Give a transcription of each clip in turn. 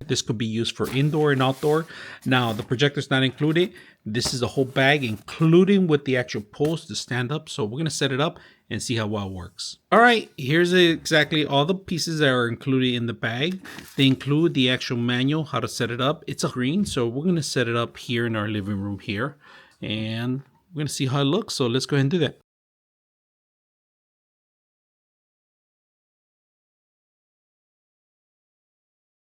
This could be used for indoor and outdoor. Now, the projector's not included. This is the whole bag, including with the actual post to stand up. So we're going to set it up and see how well it works. All right, here's exactly all the pieces that are included in the bag. They include the actual manual, how to set it up. It's a screen, so we're going to set it up here in our living room here. And we're going to see how it looks. So let's go ahead and do that.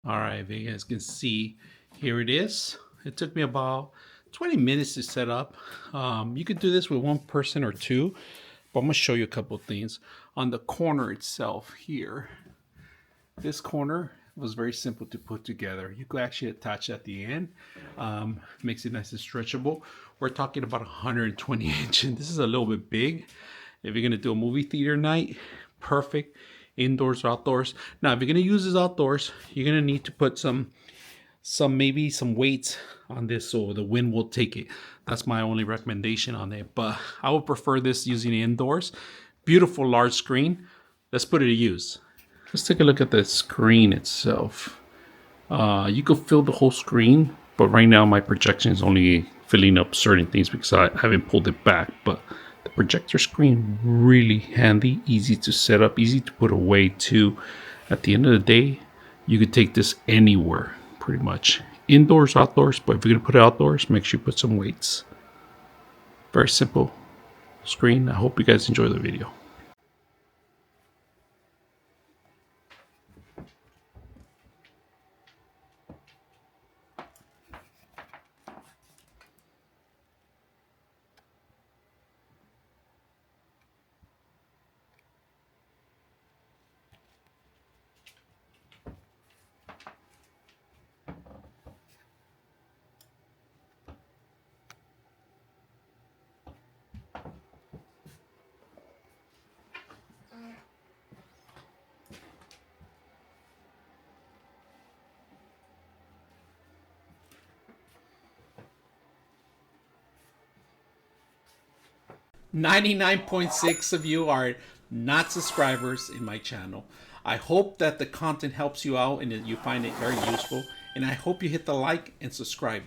All right, if you guys can see, here it is. It took me about 20 minutes to set up. You could do this with one person or two, but I'm gonna show you a couple of things. On the corner itself here, this corner was very simple to put together. You could actually attach at the end. Makes it nice and stretchable. We're talking about 120 inches. This is a little bit big. If you're gonna do a movie theater night, perfect. Indoors or outdoors. Now, if you're gonna use this outdoors, you're gonna need to put maybe some weights on this so the wind will take it. That's my only recommendation on it. But I would prefer this using it indoors. Beautiful large screen. Let's put it to use. Let's take a look at the screen itself. You could fill the whole screen, but right now my projection is only filling up certain things because I haven't pulled it back. But the projector screen, really handy, easy to set up, easy to put away too. At the end of the day, you could take this anywhere, pretty much. Indoors, outdoors, but if you're gonna put it outdoors, make sure you put some weights. Very simple screen. I hope you guys enjoy the video. .6 of you are not subscribers in my channel. I hope that the content helps you out and that you find it very useful. And I hope you hit the like and subscribe.